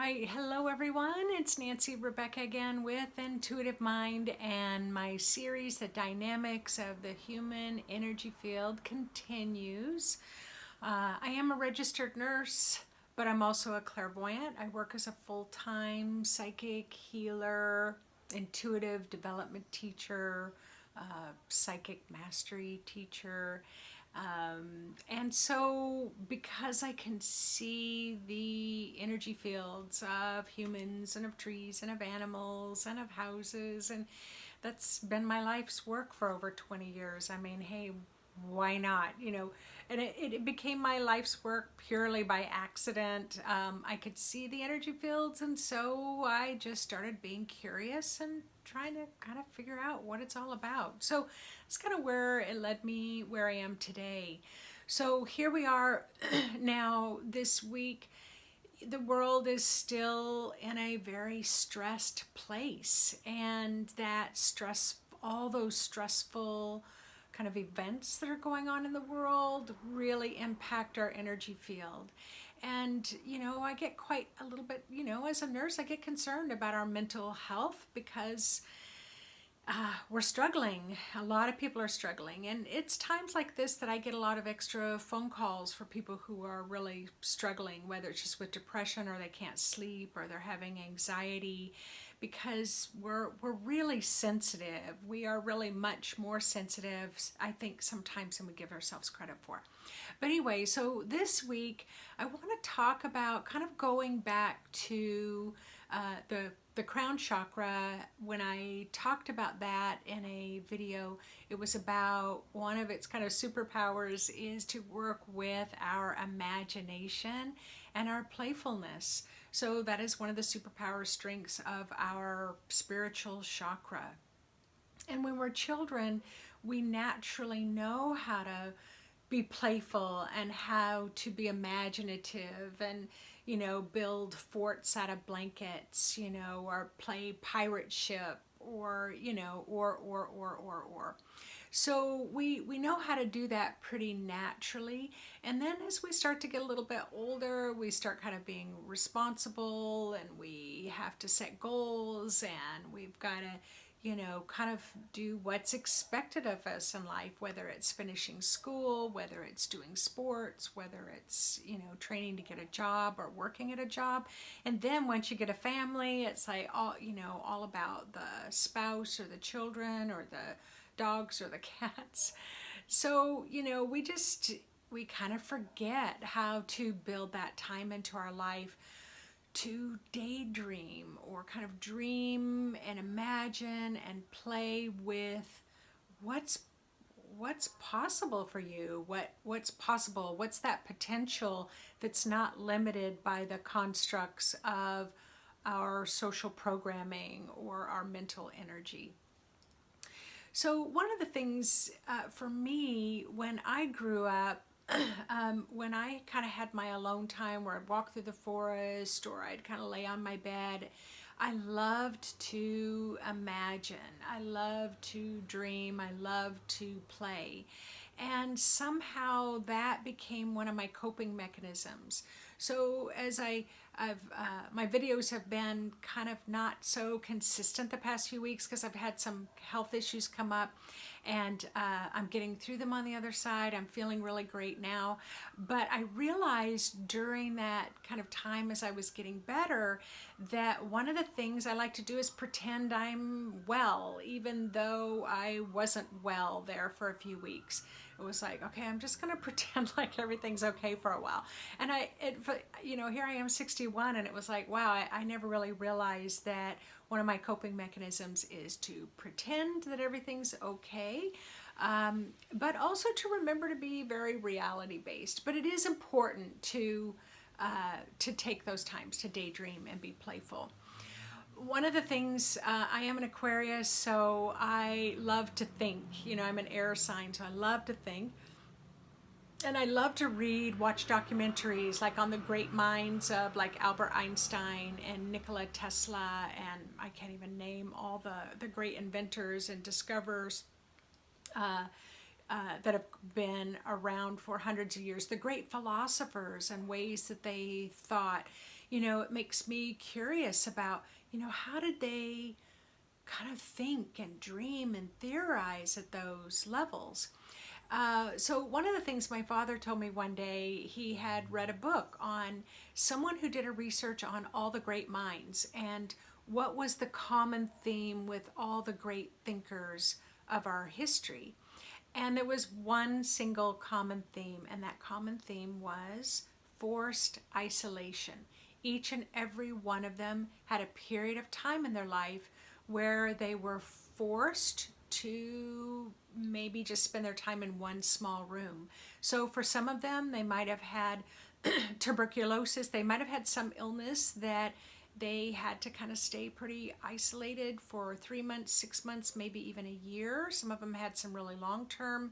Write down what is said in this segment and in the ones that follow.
Hi, hello everyone. It's Nancy Rebecca again with Intuitive Mind, and my series, The Dynamics of the Human Energy Field, continues. I am a registered nurse, but I'm also a clairvoyant. I work as a full-time psychic healer, intuitive development teacher, psychic mastery teacher. And so, because I can see the energy fields of humans and of trees and of animals and of houses, and that's been my life's work for over 20 years. I mean, hey, why not? And it became my life's work purely by accident. I could see the energy fields, and so I just started being curious and trying to kind of figure out what it's all about. So it's kind of where it led me where I am today. So here we are now this week. The world is still in a very stressed place, and that stress, all those stressful kind of events that are going on in the world really impact our energy field. And, I get quite a little bit, as a nurse, I get concerned about our mental health because we're struggling. A lot of people are struggling. And it's times like this that I get a lot of extra phone calls for people who are really struggling, whether it's just with depression or they can't sleep or they're having anxiety, because we're really sensitive. We are really much more sensitive, I think, sometimes than we give ourselves credit for. But anyway, so this week I want to talk about kind of going back to the crown chakra. When I talked about that in a video, it was about one of its kind of superpowers is to work with our imagination and our playfulness. So that is one of the superpower strengths of our spiritual chakra. And when we're children, we naturally know how to be playful and how to be imaginative and, build forts out of blankets, or play pirate ship or, or. So we know how to do that pretty naturally. And then as we start to get a little bit older, we start kind of being responsible, and we have to set goals, and we've got to kind of do what's expected of us in life, whether it's finishing school, whether it's doing sports, whether it's, training to get a job or working at a job. And then once you get a family, it's like all about the spouse or the children or the dogs or the cats. So, we kind of forget how to build that time into our life to daydream or kind of dream and imagine and play with what's possible for you, what's possible, what's that potential that's not limited by the constructs of our social programming or our mental energy. So one of the things for me when I grew up, when I kind of had my alone time where I'd walk through the forest or I'd kind of lay on my bed, I loved to imagine. I loved to dream. I loved to play. And somehow that became one of my coping mechanisms. So as my videos have been kind of not so consistent the past few weeks because I've had some health issues come up, and I'm getting through them on the other side. I'm feeling really great now. But I realized during that kind of time as I was getting better that one of the things I like to do is pretend I'm well, even though I wasn't well there for a few weeks. It was like, okay, I'm just going to pretend like everything's okay for a while. And here I am 61, and it was like, wow, I never really realized that one of my coping mechanisms is to pretend that everything's okay, but also to remember to be very reality-based. But it is important to take those times to daydream and be playful. One of the things, I am an Aquarius, so I love to think. I'm an air sign, so I love to think. And I love to read, watch documentaries like on the great minds of like Albert Einstein and Nikola Tesla, and I can't even name all the great inventors and discoverers that have been around for hundreds of years, the great philosophers and ways that they thought. It makes me curious about, how did they kind of think and dream and theorize at those levels? So one of the things my father told me one day, he had read a book on someone who did a research on all the great minds and what was the common theme with all the great thinkers of our history. And there was one single common theme, and that common theme was forced isolation. Each and every one of them had a period of time in their life where they were forced to maybe just spend their time in one small room. So for some of them, they might have had tuberculosis, they might have had some illness that they had to kind of stay pretty isolated for 3 months, 6 months, maybe even a year. Some of them had some really long-term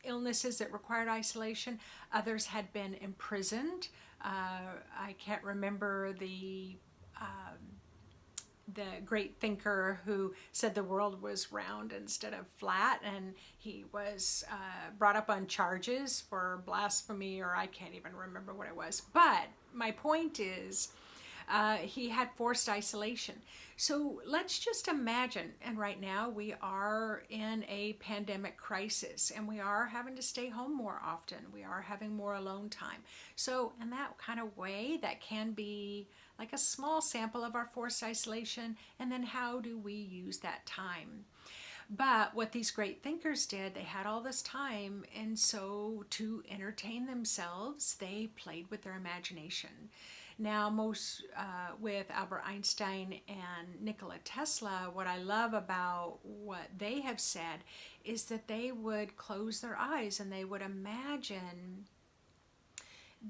illnesses that required isolation. Others had been imprisoned. I can't remember the great thinker who said the world was round instead of flat, and he was brought up on charges for blasphemy, or I can't even remember what it was. But my point is, he had forced isolation. So let's just imagine, and right now we are in a pandemic crisis and we are having to stay home more often. We are having more alone time. So in that kind of way, that can be like a small sample of our forced isolation. And then how do we use that time? But what these great thinkers did, they had all this time, and so to entertain themselves, they played with their imagination. Now, most with Albert Einstein and Nikola Tesla, what I love about what they have said is that they would close their eyes and they would imagine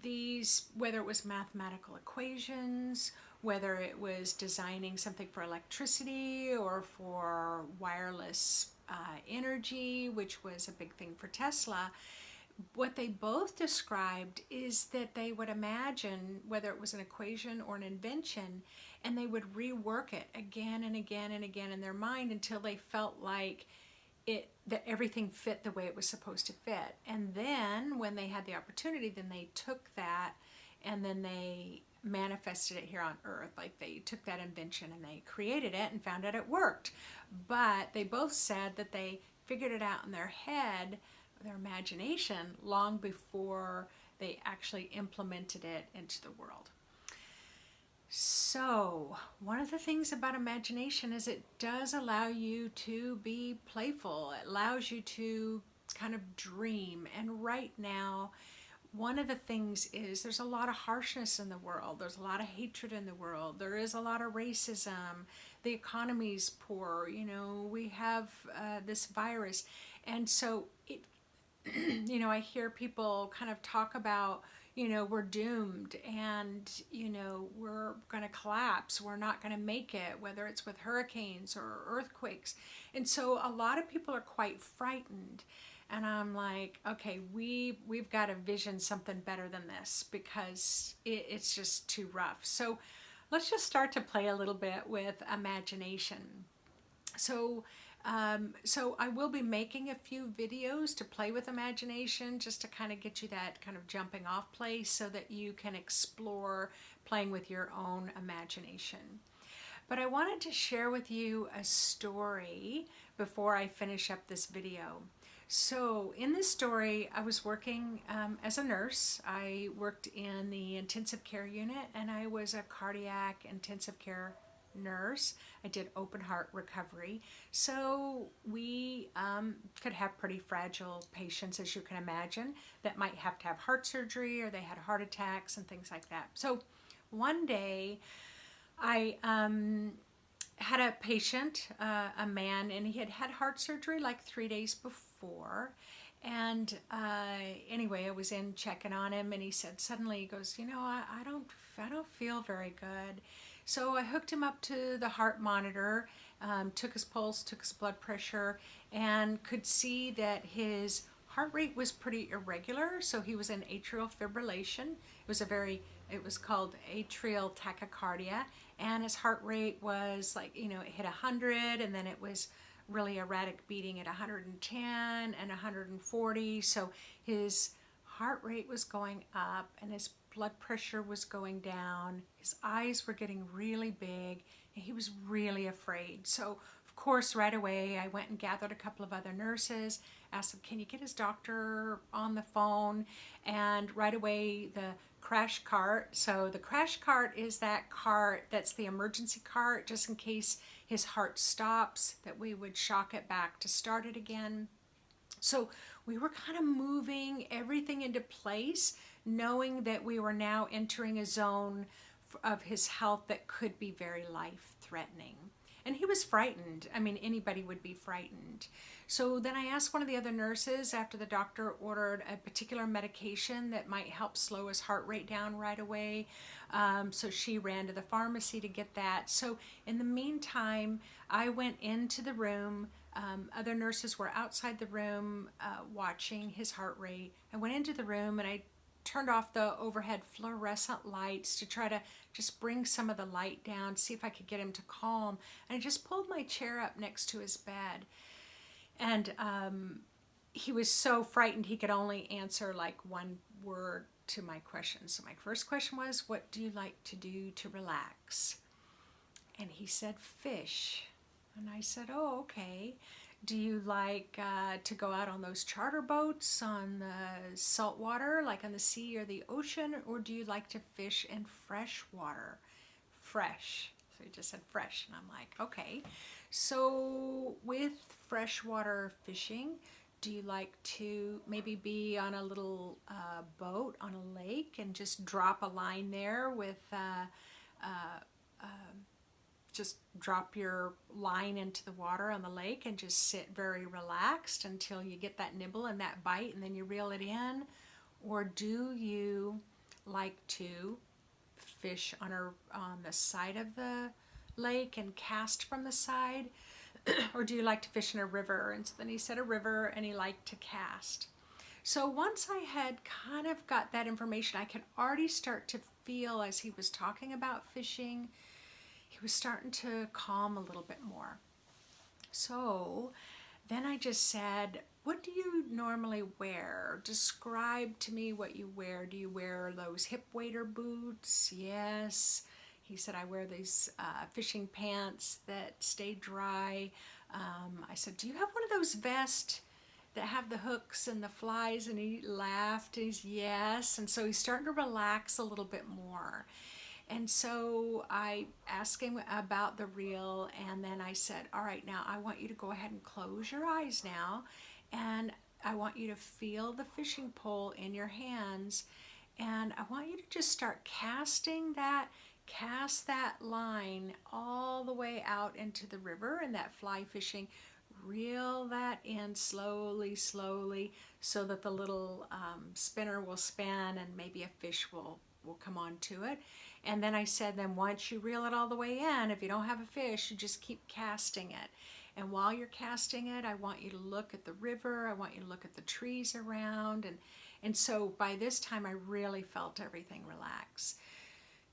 these, whether it was mathematical equations, whether it was designing something for electricity or for wireless energy, which was a big thing for Tesla. What they both described is that they would imagine whether it was an equation or an invention, and they would rework it again and again and again in their mind until they felt like that everything fit the way it was supposed to fit. And then when they had the opportunity, then they took that and then they manifested it here on earth. Like they took that invention and they created it and found out it worked. But they both said that they figured it out in their head, their imagination, long before they actually implemented it into the world. So one of the things about imagination is it does allow you to be playful. It allows you to kind of dream. And right now, one of the things is there's a lot of harshness in the world. There's a lot of hatred in the world. There is a lot of racism. The economy's poor. We have this virus. And so it, I hear people kind of talk about, we're doomed and, we're going to collapse. We're not going to make it, whether it's with hurricanes or earthquakes. And so a lot of people are quite frightened. And I'm like, okay, we've got to vision something better than this because it's just too rough. So let's just start to play a little bit with imagination. So I will be making a few videos to play with imagination, just to kind of get you that kind of jumping off place so that you can explore playing with your own imagination. But I wanted to share with you a story before I finish up this video. So in this story, I was working as a nurse. I worked in the intensive care unit, and I was a cardiac intensive care nurse. I did open heart recovery. So we could have pretty fragile patients, as you can imagine, that might have to have heart surgery or they had heart attacks and things like that. So one day I had a patient, a man, and he had had heart surgery like 3 days before. And anyway, I was in checking on him, and he said, suddenly he goes, I don't feel very good. So I hooked him up to the heart monitor, took his pulse, took his blood pressure, and could see that his heart rate was pretty irregular. So he was in atrial fibrillation. It was called atrial tachycardia, and his heart rate was like, it hit 100, and then it was really erratic beating at 110 and 140. So his heart rate was going up and his blood pressure was going down. His eyes were getting really big and he was really afraid. So of course, right away, I went and gathered a couple of other nurses, asked them, can you get his doctor on the phone? And right away, the crash cart. So the crash cart is that cart that's the emergency cart, just in case his heart stops, that we would shock it back to start it again. So we were kind of moving everything into place, knowing that we were now entering a zone of his health that could be very life-threatening. And he was frightened. I mean, anybody would be frightened. So then I asked one of the other nurses after the doctor ordered a particular medication that might help slow his heart rate down right away. So she ran to the pharmacy to get that. So in the meantime, I went into the room. Other nurses were outside the room watching his heart rate. I went into the room and I turned off the overhead fluorescent lights to try to just bring some of the light down, see if I could get him to calm. And I just pulled my chair up next to his bed. And he was so frightened he could only answer like one word to my question. So my first question was, what do you like to do to relax? And he said, fish. And I said, oh, okay. Do you like to go out on those charter boats on the salt water, like on the sea or the ocean, or do you like to fish in fresh water? Fresh. So he just said fresh, and I'm like, okay. So with freshwater fishing, do you like to maybe be on a little boat on a lake and just drop a line there with just drop your line into the water on the lake and just sit very relaxed until you get that nibble and that bite and then you reel it in? Or do you like to fish on the side of the lake and cast from the side? Or do you like to fish in a river? And so then he said a river and he liked to cast. So once I had kind of got that information, I could already start to feel as he was talking about fishing, he was starting to calm a little bit more. So then I just said, what do you normally wear? Describe to me what you wear. Do you wear those hip waders boots? Yes. He said, I wear these fishing pants that stay dry. I said, do you have one of those vests that have the hooks and the flies? And he laughed. And he's, yes. And so he's starting to relax a little bit more. And so I asked him about the reel, and then I said, all right, now I want you to go ahead and close your eyes now, and I want you to feel the fishing pole in your hands, and I want you to just start cast that line all the way out into the river and that fly fishing. Reel that in slowly, slowly, so that the little spinner will spin and maybe a fish will come onto it. And then I said, then once you reel it all the way in, if you don't have a fish, you just keep casting it. And while you're casting it, I want you to look at the river. I want you to look at the trees around. And so by this time, I really felt everything relax.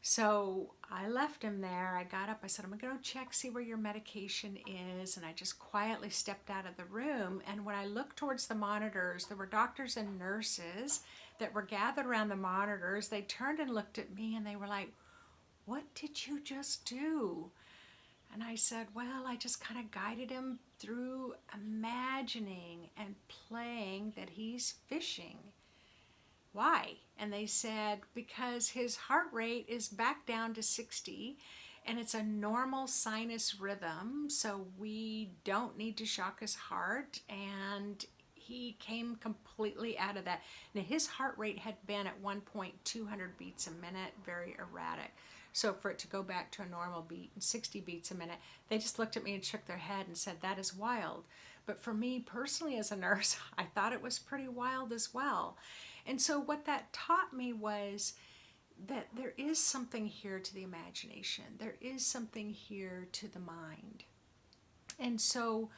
So I left him there. I got up. I said, I'm going to check, see where your medication is. And I just quietly stepped out of the room. And when I looked towards the monitors, there were doctors and nurses that were gathered around the monitors. They turned and looked at me and they were like, what did you just do? And I said, well, I just kind of guided him through imagining and playing that he's fishing. Why? And they said, because his heart rate is back down to 60 and it's a normal sinus rhythm, so we don't need to shock his heart, and he came completely out of that. Now his heart rate had been at one point 200 beats a minute, very erratic. So for it to go back to a normal beat and 60 beats a minute, they just looked at me and shook their head and said, that is wild. But for me personally as a nurse, I thought it was pretty wild as well. And so what that taught me was that there is something here to the imagination. There is something here to the mind. And so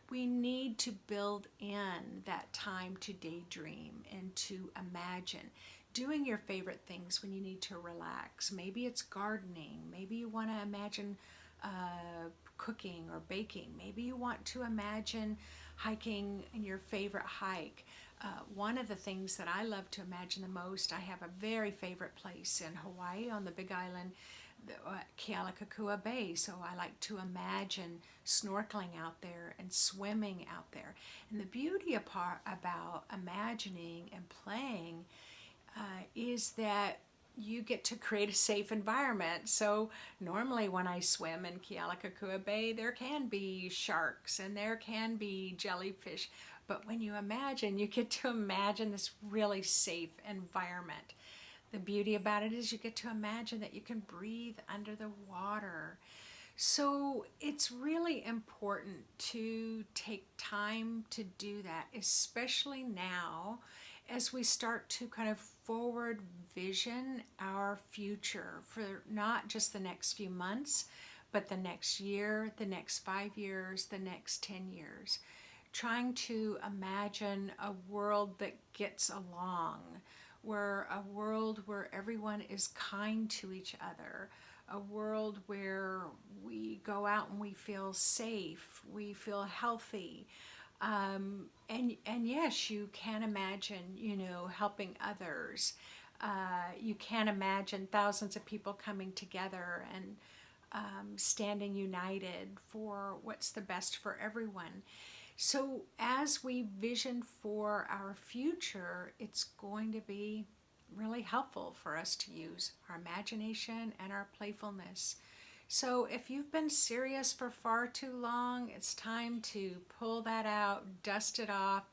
we need to build in that time to daydream and to imagine. Doing your favorite things when you need to relax. Maybe it's gardening. Maybe you want to imagine cooking or baking. Maybe you want to imagine hiking in your favorite hike. One of the things that I love to imagine the most, I have a very favorite place in Hawaii on the Big Island, Kealakekua Bay. So I like to imagine snorkeling out there and swimming out there. And the beauty about imagining and playing is that you get to create a safe environment. So normally when I swim in Kealakekua Bay, there can be sharks and there can be jellyfish. But when you imagine, you get to imagine this really safe environment. The beauty about it is you get to imagine that you can breathe under the water. So it's really important to take time to do that, especially now as we start to kind of forward vision our future for not just the next few months, but the next year, the next 5 years, the next 10 years. Trying to imagine a world that gets along, where a world where everyone is kind to each other, a world where we go out and we feel safe, we feel healthy. And yes, you can imagine, helping others. You can imagine thousands of people coming together and standing united for what's the best for everyone. So as we vision for our future, it's going to be really helpful for us to use our imagination and our playfulness. So if you've been serious for far too long, it's time to pull that out, dust it off,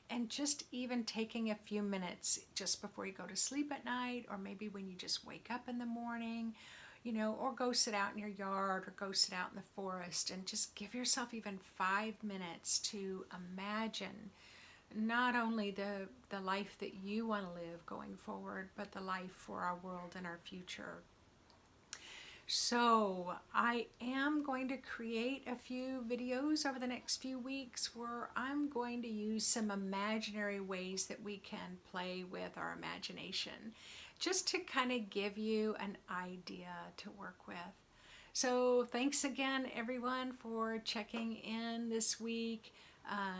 and just even taking a few minutes just before you go to sleep at night, or maybe when you just wake up in the morning, or go sit out in your yard or go sit out in the forest and just give yourself even 5 minutes to imagine not only the life that you want to live going forward, but the life for our world and our future. So I am going to create a few videos over the next few weeks where I'm going to use some imaginary ways that we can play with our imagination, just to kind of give you an idea to work with. So thanks again, everyone, for checking in this week,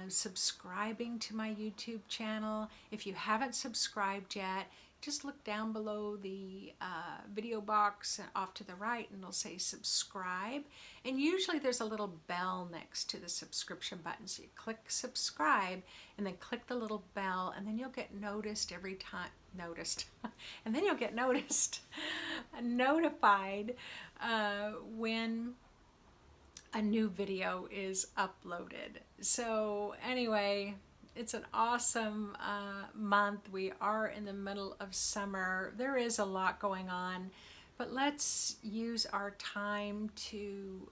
subscribing to my YouTube channel. If you haven't subscribed yet, just look down below the video box off to the right and it'll say subscribe. And usually there's a little bell next to the subscription button. So you click subscribe and then click the little bell, and then you'll get noticed every time. And then you'll get notified when a new video is uploaded. So anyway, it's an awesome month. We are in the middle of summer. There is a lot going on, but let's use our time to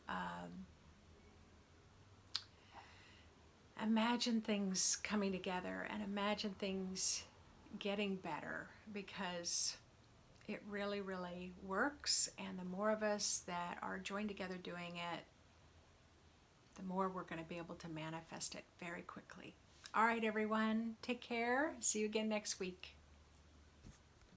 imagine things coming together and imagine things getting better, because it really, really works. And the more of us that are joined together doing it, the more we're going to be able to manifest it very quickly. All right, everyone, take care. See you again next week.